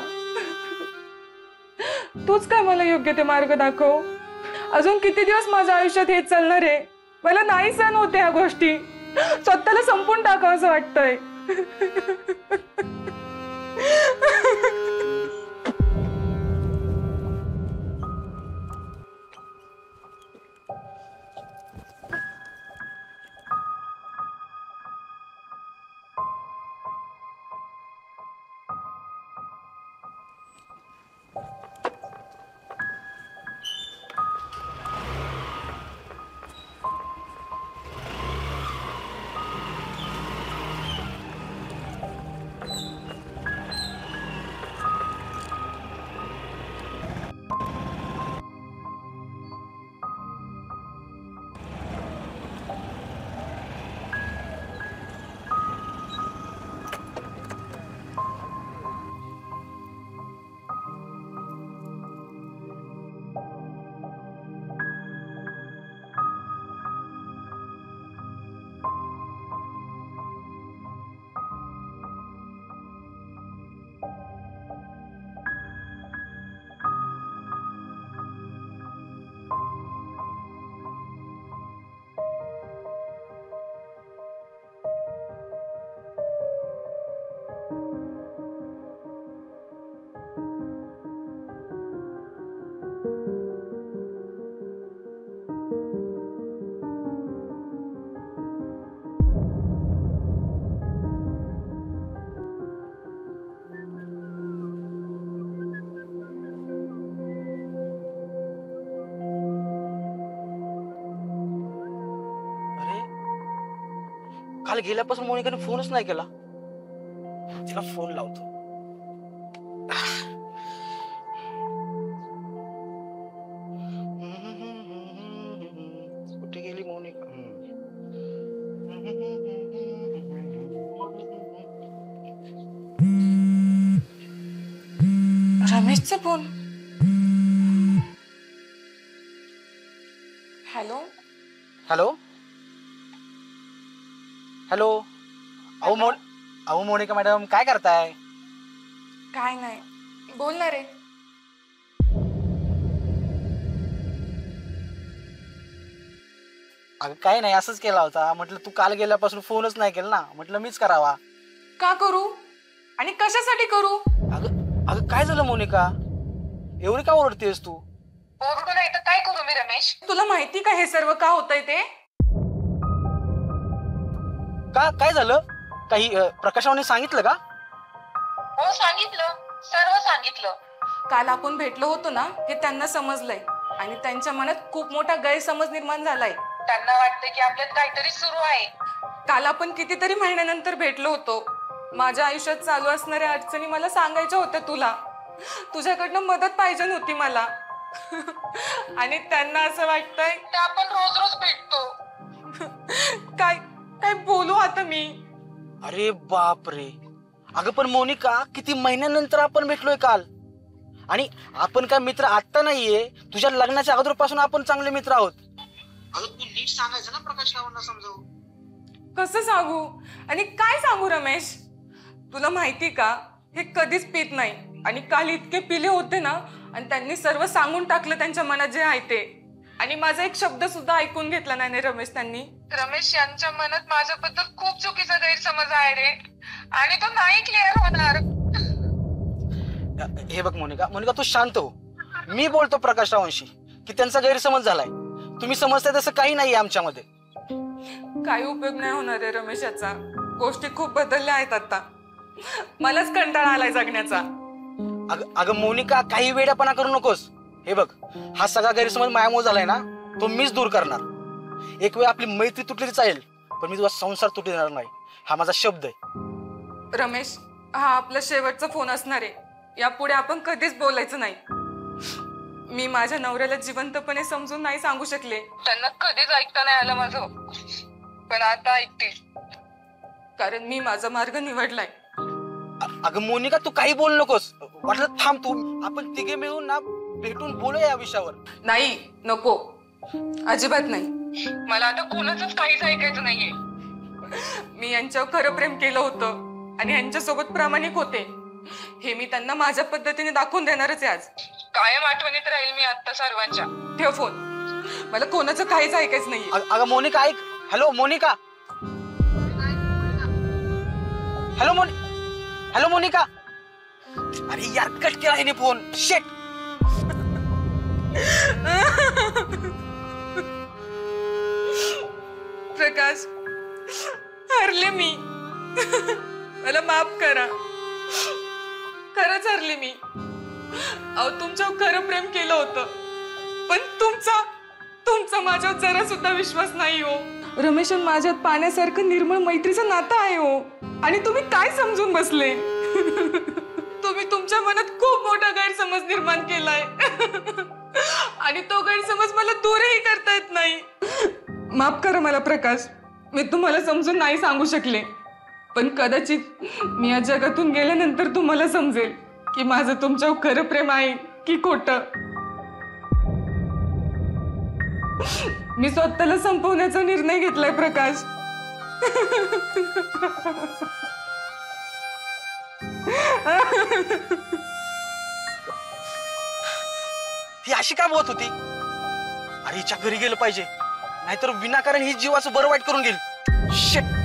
तूच काय मला योग्य ते मार्ग दाखव. अजून किती दिवस माझ्या आयुष्यात हेच चालणार आहे. मला नाही सहन होते ह्या गोष्टी. स्वतःला संपून टाकावं असं वाटतंय. काल गेल्यापासून मोनिकाने फोनच नाही केला. तिला फोन लावतो. कुठे गेली मोनिका? रमेशचा फोन. Hello hello hello. अहो मोनिका मॅडम काय करताय? काय नाही, बोल ना रे. अगं काय नाही, असंच केला होता. म्हटलं तू काल गेल्यापासून फोनच नाही केला ना, म्हटलं मीच करावा. का करू आणि कशासाठी करू? अगं काय झालं मोनिका, एवढी का ओरडतेस तू? ओरडू नाही तर काय करू मी रमेश? तुला माहिती का हे सर्व का होतंय ते? का काय झालं? काही प्रकाशाने सांगितलं का? हो सांगितलं, सर्व सांगितलं. काल आपण भेटलो होतो ना हे त्यांना समजलंय आणि त्यांच्या मनात खूप मोठा गैरसमज निर्माण झालाय. त्यांना वाटतं की आपल्यात काहीतरी सुरू आहे. काल आपण कितीतरी महिन्यानंतर भेटलो होतो. माझ्या आयुष्यात चालू असणाऱ्या अडचणी मला सांगायच्या होत्या तुला. तुझ्याकडनं मदत पाहिजे होती मला. आणि त्यांना असं वाटतंय ते आपण रोज रोज भेटतो. काय काय बोलू आता मी? अरे बाप रे. अगं पण मोनिका, किती महिन्यानंतर आपण भेटलोय काल. आणि आपण काय मित्र आत्ता नाहीये, तुझ्या लग्नाच्या अगोदरपासून आपण चांगले मित्र आहोत. अगं तू नीट सांगायचं ना प्रकाश रावांना समजावून. कसं सांगू आणि काय सांगू रमेश? तुला माहिती का हे कधीच पित नाही आणि काल इतके पिले होते ना आणि त्यांनी सर्व सांगून टाकलं त्यांच्या मनात जे आहे ते. आणि माझा एक शब्द सुद्धा ऐकून घेतला नाही रमेश त्यांनी. रमेश यांच्या मनात माझ्याबद्दल खूप चुकीचा गैरसमज आहे रे आणि तो नाही क्लिअर होणार. हे बघ मोनिका तू शांत हो. मी बोलतो प्रकाश रावांशी की त्यांचा गैरसमज झालाय. तुम्ही समजताय तसं काही नाहीये आमच्यामध्ये. काही उपयोग नाही होणार आहे रमेश याचा. गोष्टी खूप बदलल्या आहेत आता. मलाच कंटाळा आलाय जगण्याचा. अगं मोनिका, काही वेड्यापणा करू नकोस. हे बघ, हा सगळा गैरसमज मायामुळे झालाय ना, तो मीच दूर करणार. एक वेळ आपली मैत्री तुटली तरी चालेल, पण मी तुझा संसार तुटू देणार नाही, हा माझा शब्द आहे. रमेश, हा आपला शेवटचा फोन असणार आहे. यापुढे आपण कधीच बोलायचं नाही. मी माझ्या नवऱ्याला जिवंतपणे समजून नाही सांगू शकले. त्यांना कधीच ऐकता नाही आलं माझं, पण आता ऐकतील. कारण मी माझा मार्ग निवडलाय. अगं मोनिका, तू काही बोलू नकोस. वाटलं थांब तू, आपण तिघे मिळून ना भेटून बोलूया या विषयावर. नाही, नको, अजिबात नाही. मला आता कोणाचंच काहीच ऐकायचं नाहीये. मी यांच्यावर खरं प्रेम केलं होतं आणि यांच्यासोबत प्रामाणिक होते. हे मी त्यांना माझ्या पद्धतीने दाखवून देणारच आहे आज. कायम आठवणीत राहील मी आता सर्वांच्या. ठेव फोन, मला कोणाचं काहीच ऐकायचं नाही. अगं मोनिका ऐक. हॅलो मोनिका. हॅलो मोनिका. अरे यार, कट केला हिने फोन. शेट. प्रकाश, हरले मी. मला माफ करा. खरंच हरले मी. अहो, तुमच्यावर खरं प्रेम केलं होतं, पण तुमचा माझ्यावर जरा सुद्धा विश्वास नाही हो. रमेश, माझ्यात पाण्यासारखं निर्मळ मैत्रीचं नातं आहे हो. आणि तुम्ही काय समजून बसले? तुम्ही तुमच्या मनात खूप मोठा गैरसमज निर्माण केलाय. आणि तो गैरसमज मला दूरही करता येत नाही. माफ करा मला प्रकाश, मी तुम्हाला समजून नाही सांगू शकले. पण कदाचित मी या जगातून गेल्यानंतर तुम्हाला समजेल की माझं तुमच्यावर खरं प्रेम आहे की खोटं. मी स्वतःला संपवण्याचा निर्णय घेतलाय प्रकाश. ही अशी का बोलत होती? अरे हिच्या घरी गेलं पाहिजे, नाहीतर विनाकारण ही जीवाचं बरं वाईट करून घेईल. शेट.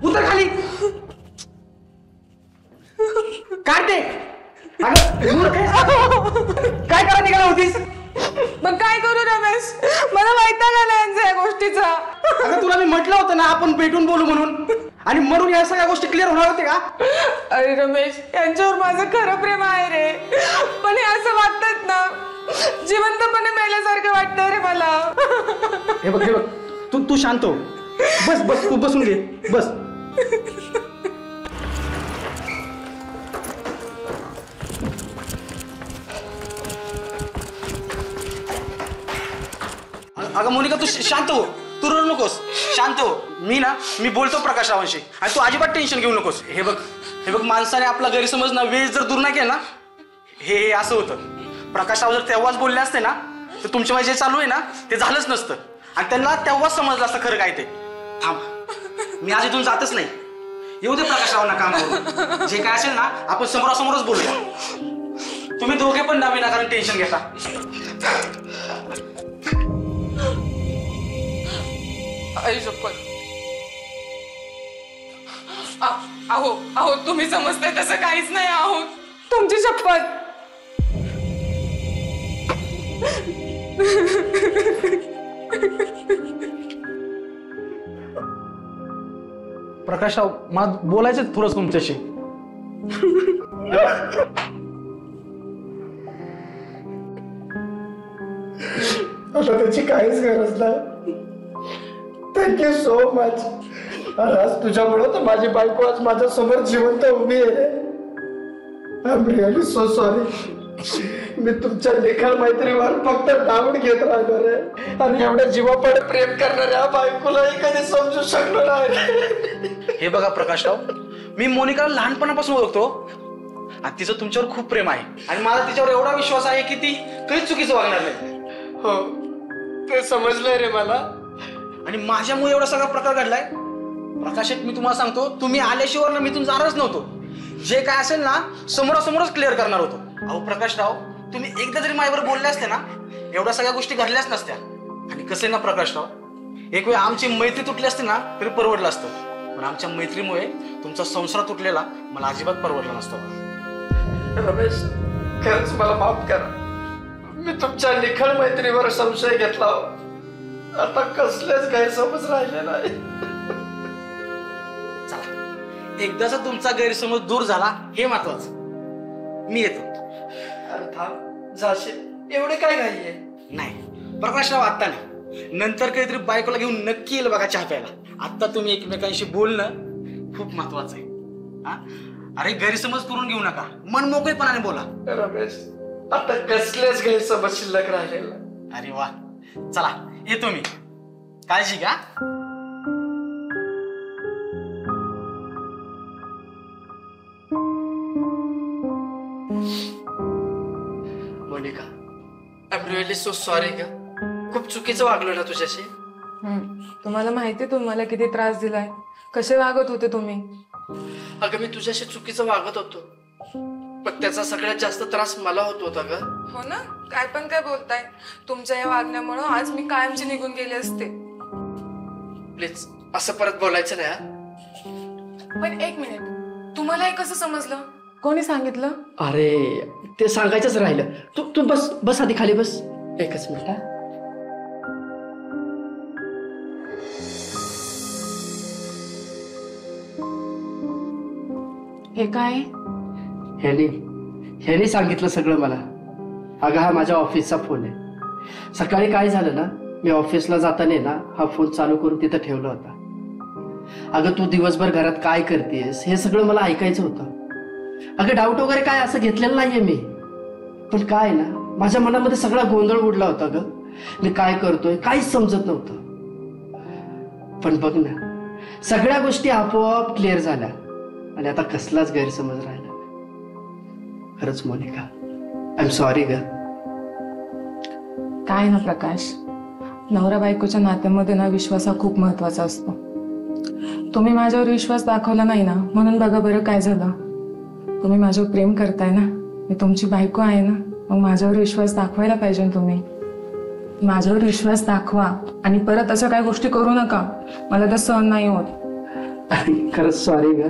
उतर खाली. काय ते अगं मूर्ख आहेस? काय करा निघाला होतीस? मग काय करू रमेश, मला वैताग आला यांच्या या गोष्टीचा. अगं तुला मी म्हटलं होतं ना आपण भेटून बोलू म्हणून, आणि म्हणून या सगळ्या गोष्टी क्लिअर होणार होते का? अरे रमेश, यांच्यावर माझं खरं प्रेम आहे रे, पण हे असं वाटतात ना जिवंतपणे मेल्यासारखं वाटतंय रे मला. हे बघ तू शांत हो. बस तू बसून घे बस. अगं मोनिका तू शांत हो, तू रडू नकोस, शांत हो. मी बोलतो प्रकाश रावांशी, आणि तू अजिबात टेन्शन घेऊ नकोस. हे बघ माणसाने आपला गैरसमज ना वेळ जर दूर नाही केला ना, हे असं होतं. प्रकाश राव जर तेव्हाच बोलले असते ना तर तुमच्या जे चालू आहे ना ते झालंच नसतं, आणि त्यांना तेव्हाच समजलं असतं खरं काय ते. थांब, मी आज इथून जातच नाही. येऊ दे प्रकाश रावांना काम करून, जे काय असेल ना आपण समोरासमोरच बोलूया. तुम्ही दोघे पण ना विनाकारण टेन्शन घेता. आई शपथ. अहो तुम्ही समजताय तसं काहीच नाही. अहो तुमची शपथ. प्रकाशराव मला बोलायचं थोडंच तुमच्याशी. आता त्याची काहीच गरज नाही. Thank you so much. आज तुझ्यामुळं तर माझी बायको आज माझ्या समोर जिवंत उभी आहे. I am really so sorry. मी तुमच्या लेखा मैत्रीवर फक्त डाऊट घेत राहिलो रे, आणि एवढ्या जीवापणे प्रेम करणाऱ्या बायकोलाही कधी समजू शकलो नाही. हे बघा प्रकाशराव, मी मोनिकाला लहानपणापासून ओळखतो, आणि तिचं तुमच्यावर खूप प्रेम आहे, आणि मला तिच्यावर एवढा विश्वास आहे की ती कधीच चुकीचं वागणार नाही. हो, ते समजलंय रे मला. आणि माझ्यामुळे एवढा सगळा प्रकार घडलाय. प्रकाश, मी तुम्हाला सांगतो, तुम्ही आल्याशिवाय ना मी इथून जाणारच नव्हतो. जे काय असेल ना समोरासमोरच क्लिअर करणार होतो. अहो प्रकाशराव, तुम्ही एकदा जरी माझ्यावर बोलले असते ना एवढ्या सगळ्या गोष्टी घडल्याच नसत्या. आणि कसं आहे ना प्रकाशराव, एक वेळ आमची मैत्री तुटली असते ना तरी परवडलं असतं, पण आमच्या मैत्रीमुळे तुमचा संसार तुटलेला मला अजिबात परवडला नसतं. रमेश, खरंच मला माफ करा. मी तुमच्या निखळ मैत्रीवर संशय घेतला. आता कसलेच गैरसमज राहिले नाही. चला, एकदाचा तुमचा गैरसमज दूर झाला हे महत्वाचं. मी येतो. अरे थांब, जाशील एवढे काय घाई आहे? नाही प्रकाशराव, आता नाही, नंतर काहीतरी बायकोला घेऊन नक्की येईल बघा चहा प्यायला. आता तुम्ही एकमेकांशी बोलणं खूप महत्वाचं आहे. हा, अरे गैरसमज करून घेऊ नका, मन मोकळेपणाने बोला. रमेश, आता कसलेच गैरसमज शिल्लक राहिलेला. अरे वा, चला येतो मी. काळजी घ्या. Monika, I am really so sorry ग. खूप चुकीचं वागलो ना तुझ्याशी. तुम्हाला माहिती तुम्हाला किती त्रास दिलाय, कसे वागत होते तुम्ही. अगं मी तुझ्याशी चुकीचं वागत होतो, पण त्याचा सगळ्यात जास्त त्रास मला होत होता ग. हो ना, काय पण काय बोलताय. तुमच्या या वागण्यामुळे आज मी कायमची निघून गेले असते. प्लीज असं परत बोलायचं नाही. पण एक मिनिट, तुम्हाला हे कसं समजलं? कोणी सांगितलं? अरे ते सांगायचंच राहिलं. तू तू बस बस आधी खाली बस. एकच मिनिट हा. हे काय? ह्याने सांगितलं सगळं मला. अगं हा माझ्या ऑफिसचा फोन आहे. सकाळी काय झालं ना, मी ऑफिसला जाताना ना हा फोन चालू करून तिथं ठेवला होता. अगं तू दिवसभर घरात काय करतेस हे सगळं मला ऐकायचं होतं. अगं डाऊट वगैरे काय असं घेतलेलं नाहीये मी, पण काय ना माझ्या मनामध्ये सगळा गोंधळ उडला होता. ग मी काय करतोय काहीच समजत नव्हतं. पण बघ ना, सगळ्या गोष्टी आपोआप क्लिअर झाल्या आणि आता कसलाच गैरसमज राहिला. खरंच मोनिका, आय एम सॉरी ग. काय ना प्रकाश, नवरा बायकोच्या नात्यामध्ये ना विश्वास हा खूप महत्वाचा असतो. तुम्ही माझ्यावर विश्वास दाखवला नाही ना, म्हणून बघा बरं काय झालं. तुम्ही माझ्यावर प्रेम करताय ना, मी तुमची बायको आहे ना, मग माझ्यावर विश्वास दाखवायला पाहिजे. तुम्ही माझ्यावर विश्वास दाखवा आणि परत अशा काही गोष्टी करू नका. मला तर सहन नाही होत. खरंच सॉरी ग.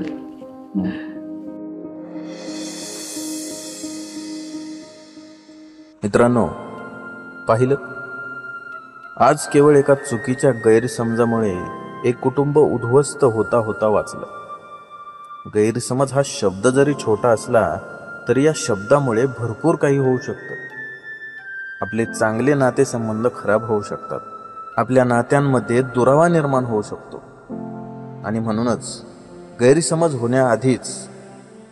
मित्रांनो, पाहिलं, आज केवळ एका चुकीच्या गैरसमजामुळे एक कुटुंब उद्ध्वस्त होता होता वाचलं. गैरसमज हा शब्द जरी छोटा असला तरी या शब्दामुळे भरपूर काही होऊ शकतं. आपले चांगले नातेसंबंध खराब होऊ शकतात. आपल्या नात्यांमध्ये दुरावा निर्माण होऊ शकतो. आणि म्हणूनच गैरसमज होण्याआधीच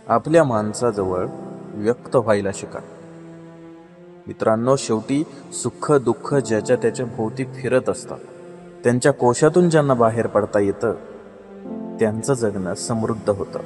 आपल्या माणसाजवळ व्यक्त व्हायला शिका. मित्रांनो, शेवटी सुख दुःख ज्याच्या त्याच्या भोवती फिरत असतात. त्यांच्या कोशातून ज्यांना बाहेर पडता येतं त्यांचं जगणं समृद्ध होतं.